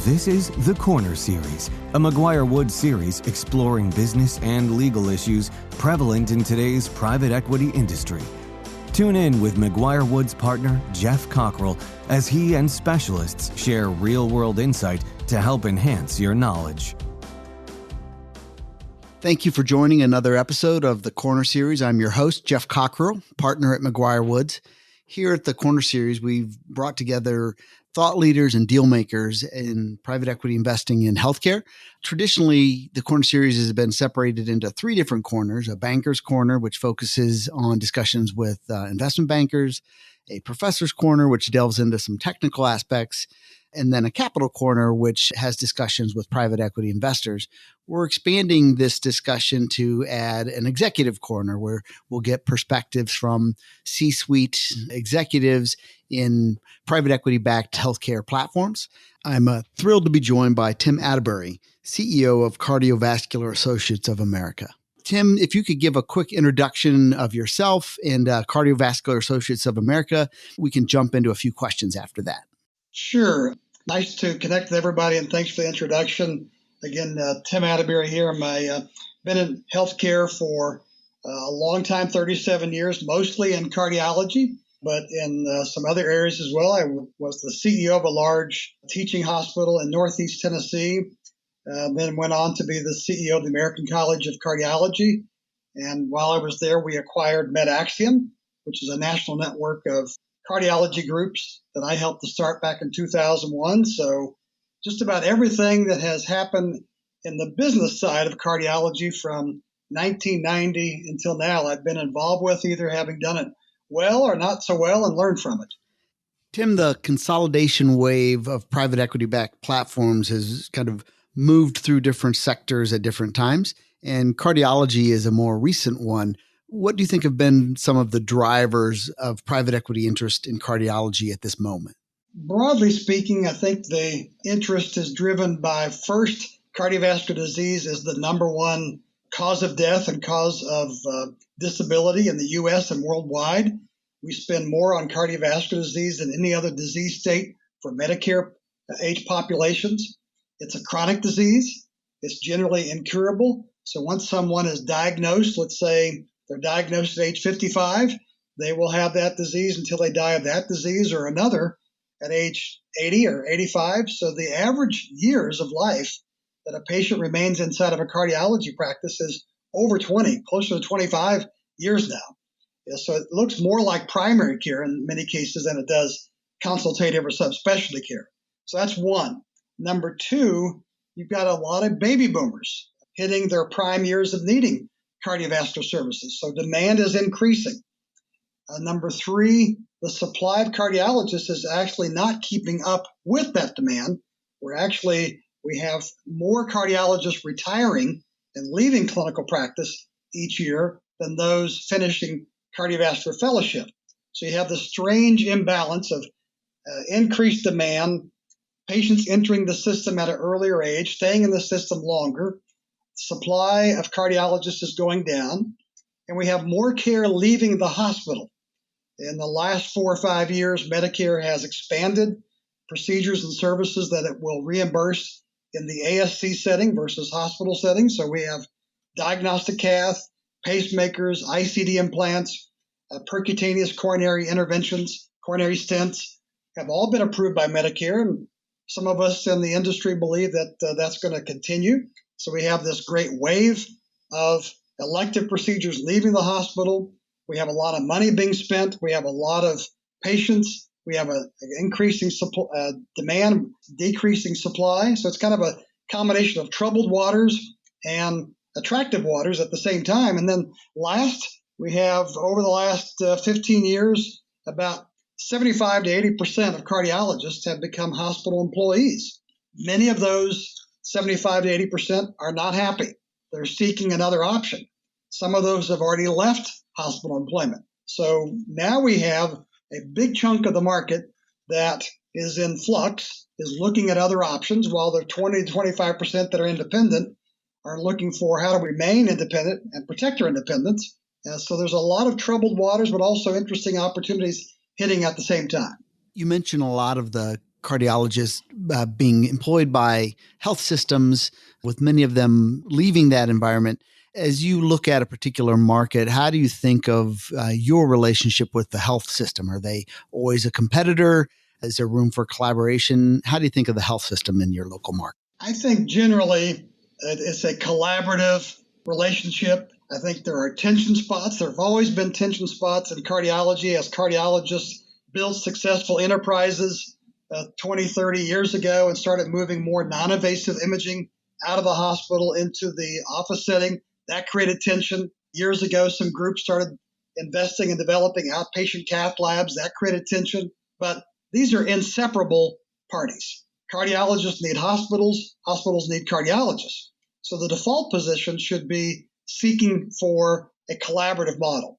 This is The Corner Series, a McGuireWoods series exploring business and legal issues prevalent in today's private equity industry. Tune in with McGuireWoods partner Geoff Cockrell as he and specialists share real-world insight to help enhance your knowledge. Thank you for joining another episode of The Corner Series. I'm your host, Geoff Cockrell, partner at McGuireWoods. Here at The Corner Series, we've brought together thought leaders and deal makers in private equity investing in healthcare. Traditionally, the Corner Series has been separated into three different corners: a banker's corner, which focuses on discussions with investment bankers, a professor's corner, which delves into some technical aspects, and then a capital corner, which has discussions with private equity investors. We're expanding this discussion to add an executive corner where we'll get perspectives from C-suite executives in private equity-backed healthcare platforms. I'm thrilled to be joined by Tim Attebery, CEO of Cardiovascular Associates of America. Tim, if you could give a quick introduction of yourself and Cardiovascular Associates of America, we can jump into a few questions after that. Sure. Nice to connect with everybody, and thanks for the introduction. Again, Tim Attebery here. I've been in healthcare for a long time, 37 years, mostly in cardiology, but in some other areas as well. I was the CEO of a large teaching hospital in Northeast Tennessee, then went on to be the CEO of the American College of Cardiology. And while I was there, we acquired MedAxiom, which is a national network of cardiology groups that I helped to start back in 2001. So just about everything that has happened in the business side of cardiology from 1990 until now, I've been involved with, either having done it well or not so well, and learned from it. Tim, the consolidation wave of private equity-backed platforms has kind of moved through different sectors at different times, and cardiology is a more recent one. What do you think have been some of the drivers of private equity interest in cardiology at this moment? Broadly speaking, I think the interest is driven by, first, cardiovascular disease is the number one cause of death and cause of disability in the U.S. and worldwide. We spend more on cardiovascular disease than any other disease state for Medicare age populations. It's a chronic disease. It's generally incurable. So once someone is diagnosed, let's say they're diagnosed at age 55, they will have that disease until they die of that disease or another at age 80 or 85. So the average years of life that a patient remains inside of a cardiology practice is over 20, closer to 25 years now. Yeah, so it looks more like primary care in many cases than it does consultative or subspecialty care. So that's one. Number two, you've got a lot of baby boomers hitting their prime years of needing cardiovascular services. So demand is increasing. Number three, the supply of cardiologists is actually not keeping up with that demand. We have more cardiologists retiring and leaving clinical practice each year than those finishing cardiovascular fellowship. So you have this strange imbalance of increased demand, patients entering the system at an earlier age, staying in the system longer. Supply of cardiologists is going down, and we have more care leaving the hospital. In the last 4 or 5 years, Medicare has expanded procedures and services that it will reimburse in the ASC setting versus hospital setting. So we have diagnostic cath, pacemakers, ICD implants, percutaneous coronary interventions, coronary stents have all been approved by Medicare. And some of us in the industry believe that that's going to continue. So we have this great wave of elective procedures leaving the hospital. We have a lot of money being spent. We have a lot of patients. We have an increasing demand, decreasing supply. So it's kind of a combination of troubled waters and attractive waters at the same time. And then last, we have over the last 15 years, about 75 to 80% of cardiologists have become hospital employees. Many of those 75 to 80% are not happy. They're seeking another option. Some of those have already left hospital employment. So now we have a big chunk of the market that is in flux, is looking at other options, while the 20 to 25% that are independent are looking for how to remain independent and protect their independence. So there's a lot of troubled waters, but also interesting opportunities hitting at the same time. You mentioned a lot of the cardiologists being employed by health systems, with many of them leaving that environment. As you look at a particular market, how do you think of your relationship with the health system? Are they always a competitor? Is there room for collaboration? How do you think of the health system in your local market? I think generally it's a collaborative relationship. I think there are tension spots. There have always been tension spots in cardiology as cardiologists built successful enterprises 20, 30 years ago and started moving more non-invasive imaging out of the hospital into the office setting. That created tension. Years ago, some groups started investing in developing outpatient cath labs. That created tension. But these are inseparable parties. Cardiologists need hospitals. Hospitals need cardiologists. So the default position should be seeking for a collaborative model.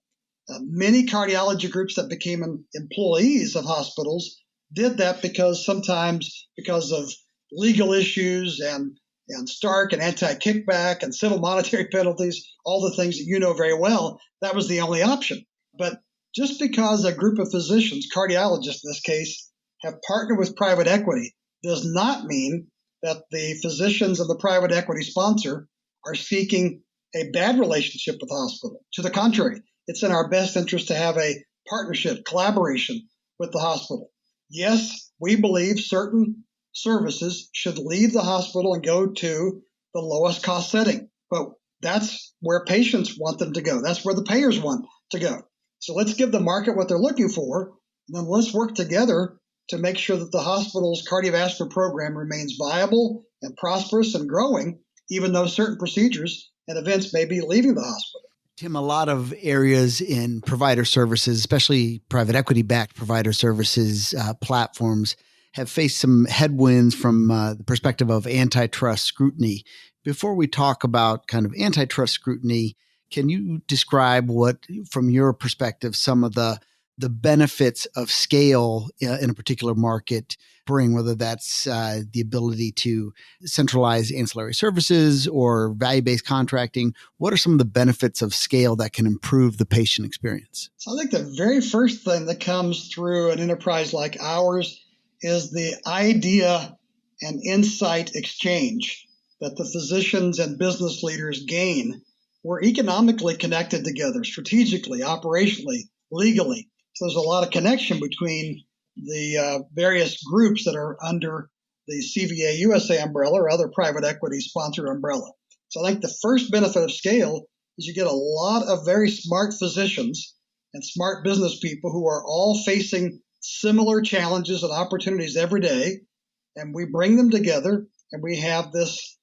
Many cardiology groups that became employees of hospitals did that sometimes because of legal issues and Stark and anti-kickback and civil monetary penalties, all the things that you know very well. That was the only option. But just because a group of physicians, cardiologists in this case, have partnered with private equity does not mean that the physicians of the private equity sponsor are seeking a bad relationship with the hospital. To the contrary, it's in our best interest to have a partnership, collaboration with the hospital. Yes, we believe certain services should leave the hospital and go to the lowest cost setting, but that's where patients want them to go. That's where the payers want to go. So let's give the market what they're looking for, and then let's work together to make sure that the hospital's cardiovascular program remains viable and prosperous and growing, even though certain procedures and events may be leaving the hospital. Tim, a lot of areas in provider services, especially private equity-backed provider services platforms, have faced some headwinds from the perspective of antitrust scrutiny. Before we talk about kind of antitrust scrutiny, can you describe what, from your perspective, some of the benefits of scale in a particular market bring, whether that's the ability to centralize ancillary services or value-based contracting? What are some of the benefits of scale that can improve the patient experience? So I think the very first thing that comes through an enterprise like ours is the idea and insight exchange that the physicians and business leaders gain. We're economically connected together, strategically, operationally, legally. So there's a lot of connection between the various groups that are under the CVA USA umbrella or other private equity sponsored umbrella. So I think the first benefit of scale is you get a lot of very smart physicians and smart business people who are all facing similar challenges and opportunities every day, and we bring them together, and we have this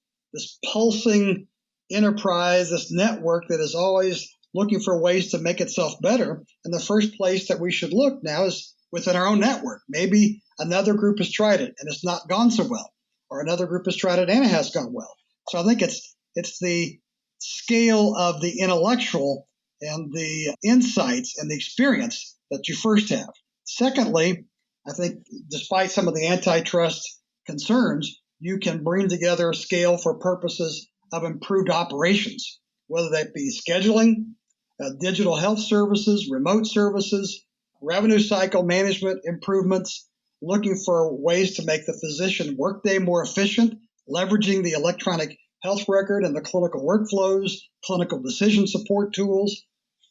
pulsing enterprise, this network that is always looking for ways to make itself better. And the first place that we should look now is within our own network. Maybe another group has tried it and it's not gone so well, or another group has tried it and it has gone well. So I think it's the scale of the intellectual and the insights and the experience that you first have. Secondly, I think despite some of the antitrust concerns, you can bring together scale for purposes of improved operations, whether that be scheduling, digital health services, remote services, revenue cycle management improvements, looking for ways to make the physician workday more efficient, leveraging the electronic health record and the clinical workflows, clinical decision support tools,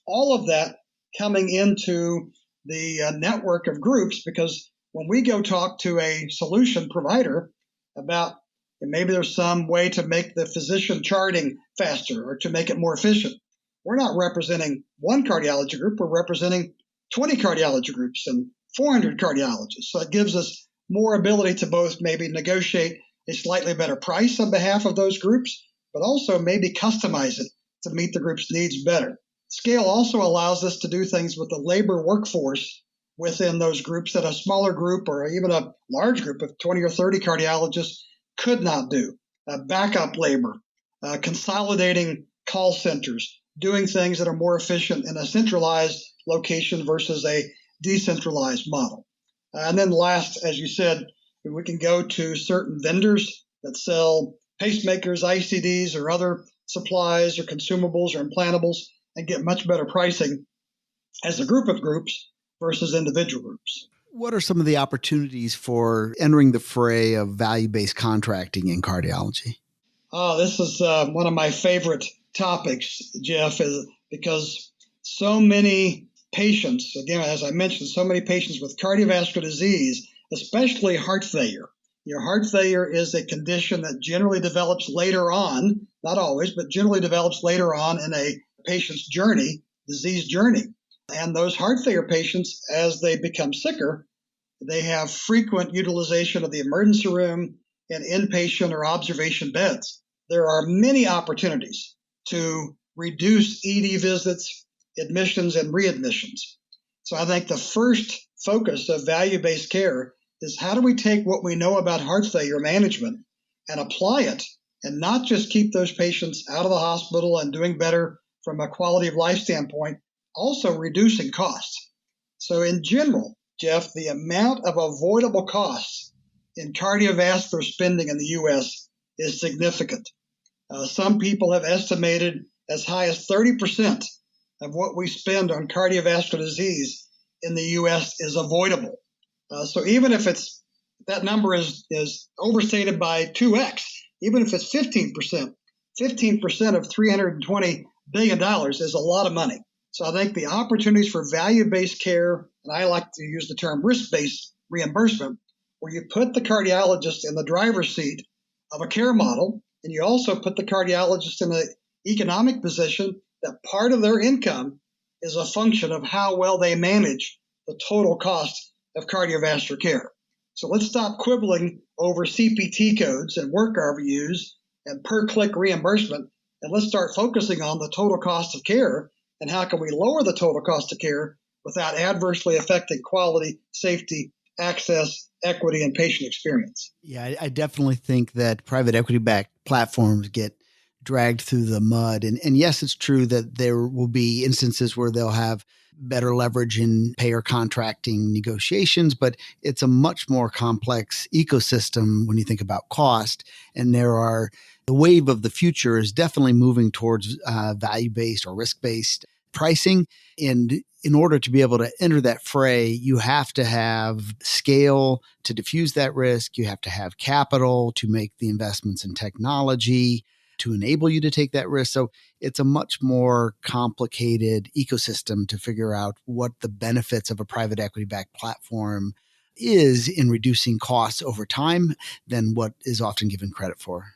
all of that coming into the network of groups, because when we go talk to a solution provider about maybe there's some way to make the physician charting faster or to make it more efficient, we're not representing one cardiology group, we're representing 20 cardiology groups and 400 cardiologists. So it gives us more ability to both maybe negotiate a slightly better price on behalf of those groups, but also maybe customize it to meet the group's needs better. Scale also allows us to do things with the labor workforce within those groups that a smaller group or even a large group of 20 or 30 cardiologists could not do. Backup labor, consolidating call centers, doing things that are more efficient in a centralized location versus a decentralized model. And then last, as you said, we can go to certain vendors that sell pacemakers, ICDs, or other supplies or consumables or implantables and get much better pricing as a group of groups versus individual groups. What are some of the opportunities for entering the fray of value-based contracting in cardiology? Oh, this is one of my favorite topics, Geoff, is because so many patients, again, as I mentioned, so many patients with cardiovascular disease, especially heart failure. Your heart failure is a condition that generally develops later on, not always, but generally develops later on in a patient's journey, disease journey. And those heart failure patients, as they become sicker, they have frequent utilization of the emergency room and inpatient or observation beds. There are many opportunities to reduce ED visits, admissions, and readmissions. So I think the first focus of value-based care is how do we take what we know about heart failure management and apply it, and not just keep those patients out of the hospital and doing better from a quality of life standpoint, also reducing costs. So in general, Geoff, the amount of avoidable costs in cardiovascular spending in the U.S. is significant. Some people have estimated as high as 30% of what we spend on cardiovascular disease in the U.S. is avoidable. So even if that number is overstated by 2x, even if it's 15%, 15% of $320 billion is a lot of money. So I think the opportunities for value-based care, and I like to use the term risk-based reimbursement, where you put the cardiologist in the driver's seat of a care model, and you also put the cardiologist in an economic position that part of their income is a function of how well they manage the total cost of cardiovascular care. So let's stop quibbling over CPT codes and work RVUs and per-click reimbursement, and let's start focusing on the total cost of care and how can we lower the total cost of care without adversely affecting quality, safety, access, equity, and patient experience. Yeah, I definitely think that private equity-backed platforms get dragged through the mud. And yes, it's true that there will be instances where they'll have better leverage in payer contracting negotiations, but it's a much more complex ecosystem when you think about cost. And the wave of the future is definitely moving towards value-based or risk-based pricing. And in order to be able to enter that fray, you have to have scale to diffuse that risk. You have to have capital to make the investments in technology to enable you to take that risk. So it's a much more complicated ecosystem to figure out what the benefits of a private equity-backed platform is in reducing costs over time than what is often given credit for.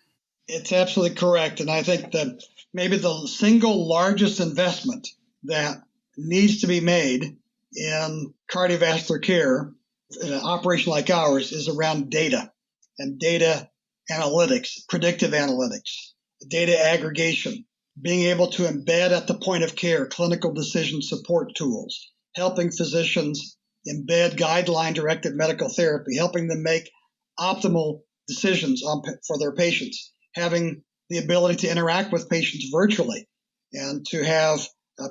It's absolutely correct. And I think that maybe the single largest investment that needs to be made in cardiovascular care in an operation like ours is around data and data analytics, predictive analytics, data aggregation, being able to embed at the point of care clinical decision support tools, helping physicians embed guideline-directed medical therapy, helping them make optimal decisions for their patients, having the ability to interact with patients virtually and to have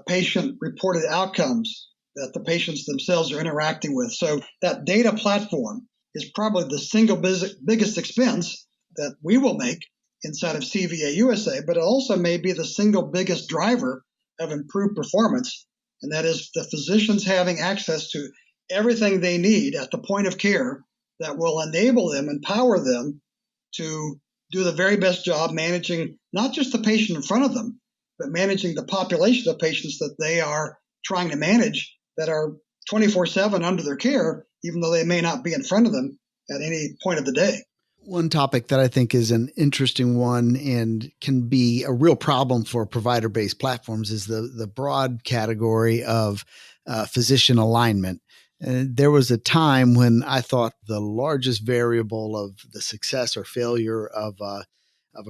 patient-reported outcomes that the patients themselves are interacting with. So that data platform is probably the single biggest expense that we will make inside of CVA USA, but it also may be the single biggest driver of improved performance, and that is the physicians having access to everything they need at the point of care that will enable them, empower them to do the very best job managing not just the patient in front of them, but managing the population of patients that they are trying to manage that are 24/7 under their care, even though they may not be in front of them at any point of the day. One topic that I think is an interesting one and can be a real problem for provider-based platforms is the broad category of physician alignment. There was a time when I thought the largest variable of the success or failure of a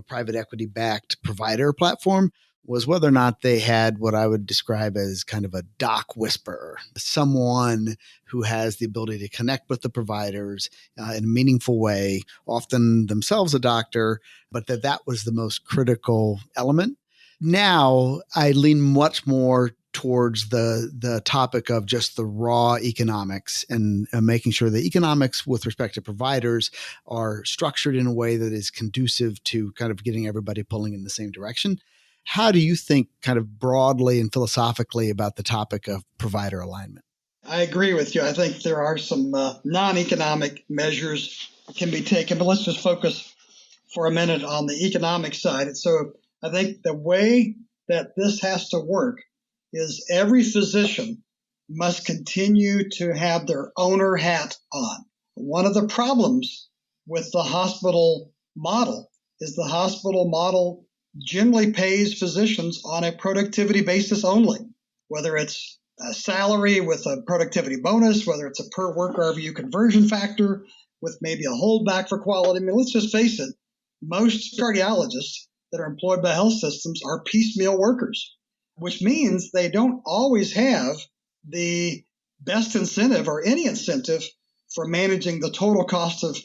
private equity-backed provider platform was whether or not they had what I would describe as kind of a doc whisperer, someone who has the ability to connect with the providers in a meaningful way, often themselves a doctor, but that was the most critical element. Now I lean much more towards the topic of just the raw economics and making sure the economics with respect to providers are structured in a way that is conducive to kind of getting everybody pulling in the same direction. How do you think kind of broadly and philosophically about the topic of provider alignment? I agree with you. I think there are some non-economic measures that can be taken, but let's just focus for a minute on the economic side. And so I think the way that this has to work is every physician must continue to have their owner hat on. One of the problems with the hospital model is the hospital model generally pays physicians on a productivity basis only, whether it's a salary with a productivity bonus, whether it's a per work RVU conversion factor with maybe a holdback for quality. I mean, let's just face it, most cardiologists that are employed by health systems are piecemeal workers, which means they don't always have the best incentive or any incentive for managing the total cost of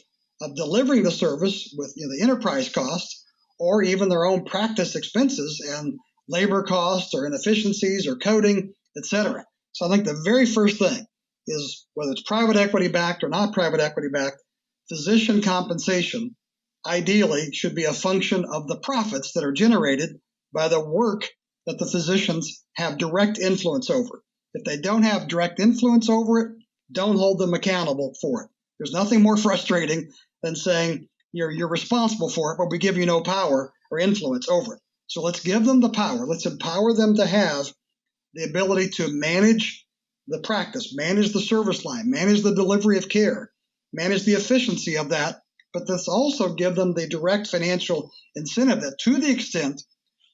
delivering the service with the enterprise costs or even their own practice expenses and labor costs or inefficiencies or coding, etc. So I think the very first thing is, whether it's private equity backed or not private equity backed, physician compensation ideally should be a function of the profits that are generated by the work that the physicians have direct influence over. If they don't have direct influence over it, don't hold them accountable for it. There's nothing more frustrating than saying you're responsible for it, but we give you no power or influence over it. So let's give them the power. Let's empower them to have the ability to manage the practice, manage the service line, manage the delivery of care, manage the efficiency of that. But let's also give them the direct financial incentive that, to the extent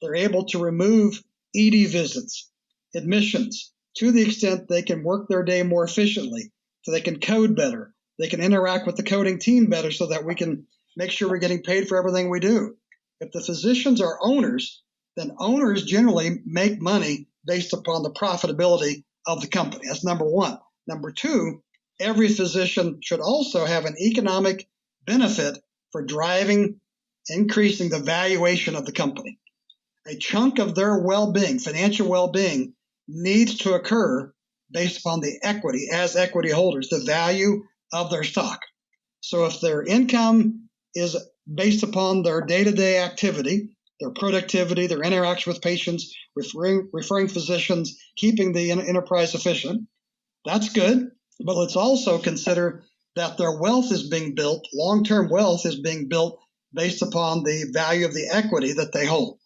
they're able to remove ED visits, admissions, to the extent they can work their day more efficiently, so they can code better, they can interact with the coding team better so that we can make sure we're getting paid for everything we do. If the physicians are owners, then owners generally make money based upon the profitability of the company. That's number one. Number two, every physician should also have an economic benefit for driving, increasing the valuation of the company. A chunk of their well-being, financial well-being, needs to occur based upon the equity, as equity holders, the value of their stock. So if their income is based upon their day-to-day activity, their productivity, their interaction with patients, referring physicians, keeping the enterprise efficient, that's good. But let's also consider that their wealth is being built, long-term wealth is being built based upon the value of the equity that they hold.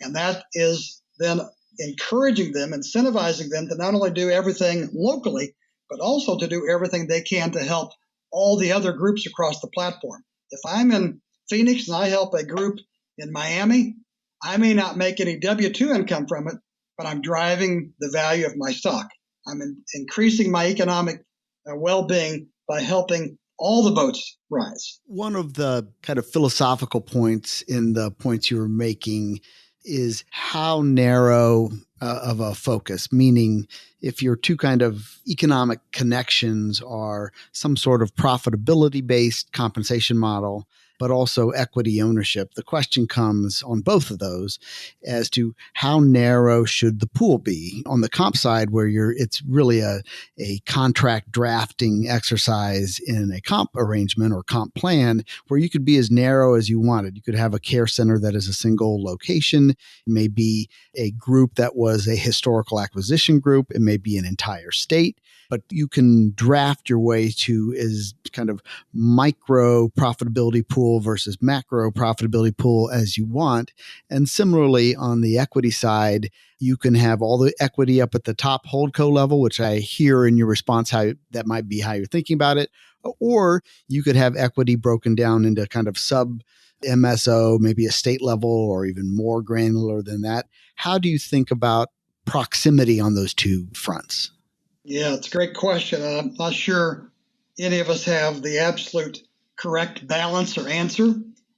And that is then encouraging them, incentivizing them to not only do everything locally, but also to do everything they can to help all the other groups across the platform. If I'm in Phoenix and I help a group in Miami, I may not make any W-2 income from it, but I'm driving the value of my stock. I'm increasing my economic well-being by helping all the boats rise. One of the kind of philosophical points in the points you were making is how narrow of a focus, meaning if your two kind of economic connections are some sort of profitability-based compensation model, but also equity ownership. The question comes on both of those as to how narrow should the pool be. On the comp side, where it's really a contract drafting exercise in a comp arrangement or comp plan, where you could be as narrow as you wanted. You could have a care center that is a single location. It may be a group that was a historical acquisition group. It may be an entire state. But you can draft your way to is kind of micro profitability pool versus macro profitability pool as you want. And similarly, on the equity side, you can have all the equity up at the top holdco level, which I hear in your response how that might be how you're thinking about it. Or you could have equity broken down into kind of sub MSO, maybe a state level or even more granular than that. How do you think about proximity on those two fronts? Yeah, it's a great question. I'm not sure any of us have the absolute correct balance or answer.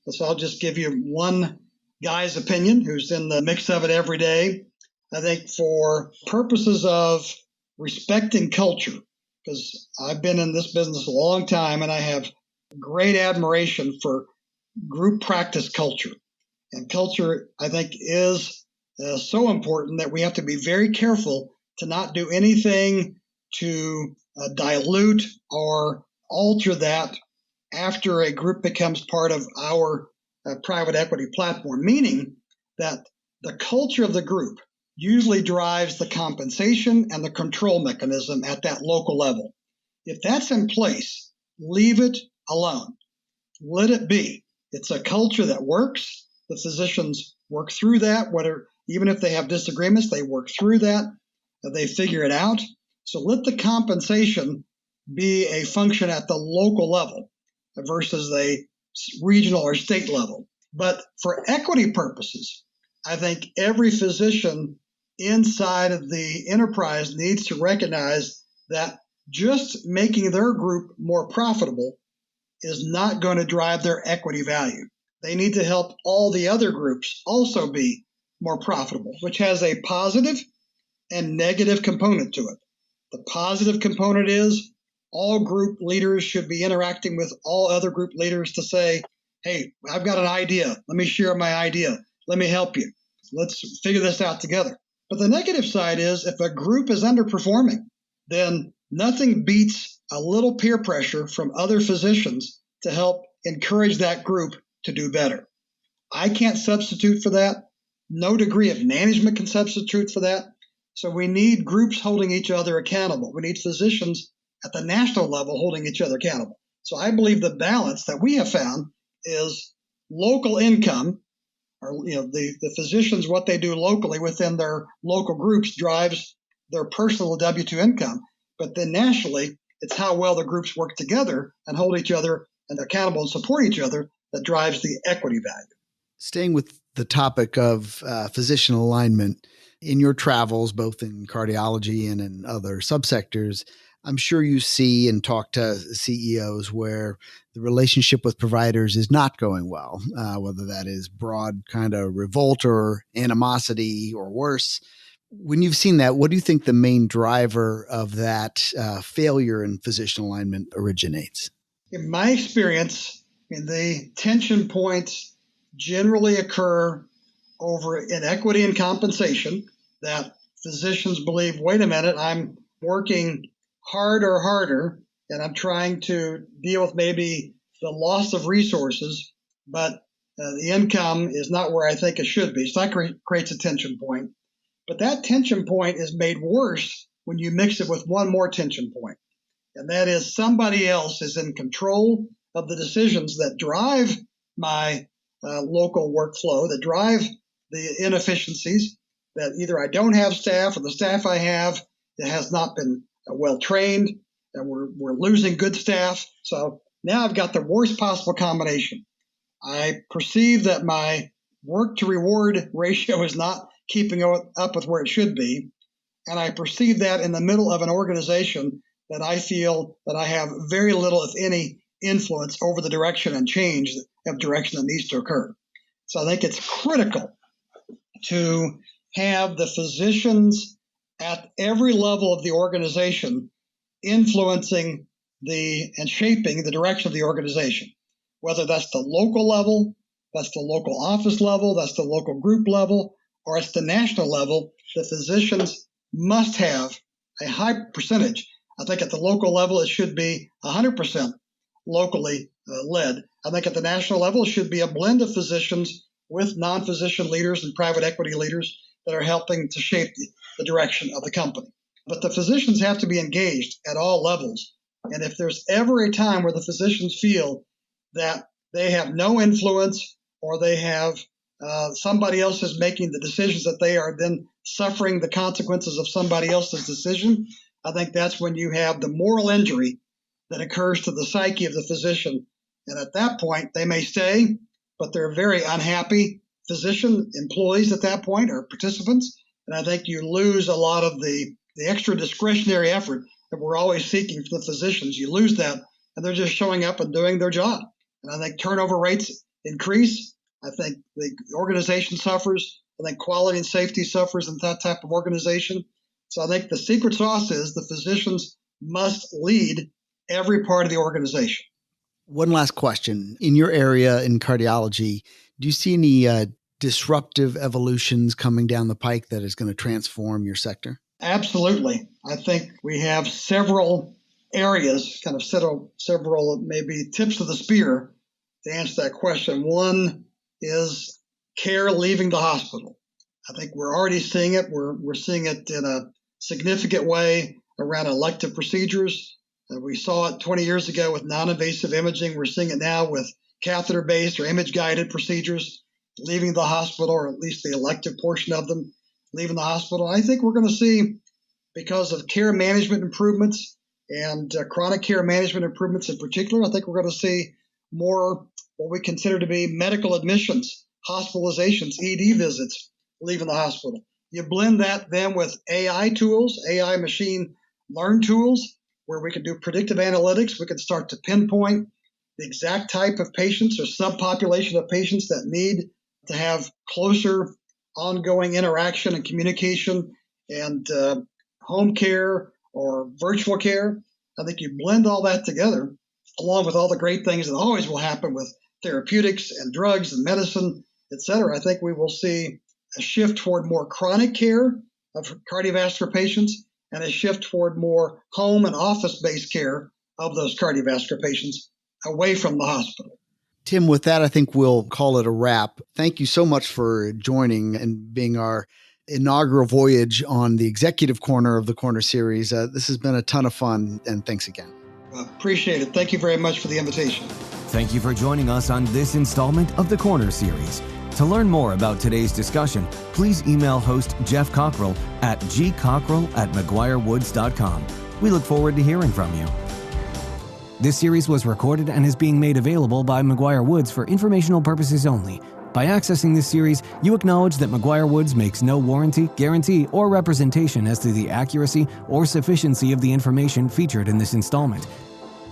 So I'll just give you one guy's opinion who's in the mix of it every day. I think for purposes of respecting culture, because I've been in this business a long time and I have great admiration for group practice culture. And culture, I think, is so important that we have to be very careful to not do anything to dilute or alter that after a group becomes part of our private equity platform, meaning that the culture of the group, usually drives the compensation and the control mechanism at that local level. If that's in place, leave it alone. Let it be. It's a culture that works. The physicians work through that, even if they have disagreements, they work through that. They figure it out. So let the compensation be a function at the local level versus the regional or state level. But for equity purposes, I think every physician inside of the enterprise needs to recognize that just making their group more profitable is not going to drive their equity value. They need to help all the other groups also be more profitable, which has a positive and negative component to it. The positive component is all group leaders should be interacting with all other group leaders to say, hey, I've got an idea. Let me share my idea. Let me help you. Let's figure this out together. But the negative side is if a group is underperforming, then nothing beats a little peer pressure from other physicians to help encourage that group to do better. I can't substitute for that. No degree of management can substitute for that. So we need groups holding each other accountable. We need physicians at the national level holding each other accountable. So I believe the balance that we have found is local income, or the physicians, what they do locally within their local groups drives their personal W-2 income. But then nationally, it's how well the groups work together and hold each other and accountable and support each other that drives the equity value. Staying with the topic of physician alignment, in your travels, both in cardiology and in other subsectors, I'm sure you see and talk to CEOs where the relationship with providers is not going well, whether that is broad kind of revolt or animosity or worse. When you've seen that, what do you think the main driver of that failure in physician alignment originates? In my experience, the tension points generally occur over inequity in compensation, that physicians believe, wait a minute, I'm working harder, and I'm trying to deal with maybe the loss of resources, but the income is not where I think it should be. So that creates a tension point. But that tension point is made worse when you mix it with one more tension point, and that is somebody else is in control of the decisions that drive my local workflow, that drive the inefficiencies, that either I don't have staff or the staff I have that has not been well trained, and we're losing good staff. So now I've got the worst possible combination. I perceive that my work to reward ratio is not keeping up with where it should be. And I perceive that in the middle of an organization that I feel that I have very little, if any, influence over the direction and change of direction that needs to occur. So I think it's critical to have the physicians at every level of the organization influencing and shaping the direction of the organization, whether that's the local level, that's the local office level, that's the local group level, or it's the national level. The physicians must have a high percentage. I think at the local level, it should be 100% locally led. I think at the national level, it should be a blend of physicians with non-physician leaders and private equity leaders that are helping to shape the direction of the company. But the physicians have to be engaged at all levels. And if there's ever a time where the physicians feel that they have no influence or they have somebody else is making the decisions, that they are then suffering the consequences of somebody else's decision, I think that's when you have the moral injury that occurs to the psyche of the physician. And at that point, they may stay, but they're very unhappy physician employees at that point, or participants. And I think you lose a lot of the extra discretionary effort that we're always seeking from the physicians. You lose that, and they're just showing up and doing their job. And I think turnover rates increase. I think the organization suffers. I think quality and safety suffers in that type of organization. So I think the secret sauce is the physicians must lead every part of the organization. One last question. In your area in cardiology, do you see any disruptive evolutions coming down the pike that is going to transform your sector? Absolutely. I think we have several areas, kind of several maybe tips of the spear to answer that question. One is care leaving the hospital. I think we're already seeing it. We're seeing it in a significant way around elective procedures. We saw it 20 years ago with non-invasive imaging. We're seeing it now with catheter-based or image-guided procedures leaving the hospital, or at least the elective portion of them leaving the hospital. I think we're going to see, because of care management improvements and chronic care management improvements in particular, I think we're going to see more what we consider to be medical admissions, hospitalizations, ED visits leaving the hospital. You blend that then with AI tools, AI machine learn tools, where we can do predictive analytics. We can start to pinpoint the exact type of patients or subpopulation of patients that need to have closer ongoing interaction and communication and home care or virtual care. I think you blend all that together, along with all the great things that always will happen with therapeutics and drugs and medicine, et cetera. I think we will see a shift toward more chronic care of cardiovascular patients and a shift toward more home and office-based care of those cardiovascular patients away from the hospital. Tim, with that, I think we'll call it a wrap. Thank you so much for joining and being our inaugural voyage on the executive corner of the Corner Series. This has been a ton of fun, and thanks again. Appreciate it. Thank you very much for the invitation. Thank you for joining us on this installment of the Corner Series. To learn more about today's discussion, please email host Geoff Cockrell at gcockrell@McGuireWoods.com. We look forward to hearing from you. This series was recorded and is being made available by McGuireWoods for informational purposes only. By accessing this series, you acknowledge that McGuireWoods makes no warranty, guarantee, or representation as to the accuracy or sufficiency of the information featured in this installment.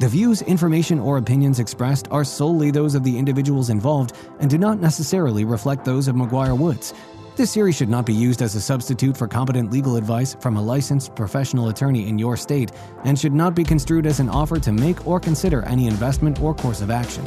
The views, information, or opinions expressed are solely those of the individuals involved and do not necessarily reflect those of McGuireWoods. This series should not be used as a substitute for competent legal advice from a licensed professional attorney in your state and should not be construed as an offer to make or consider any investment or course of action.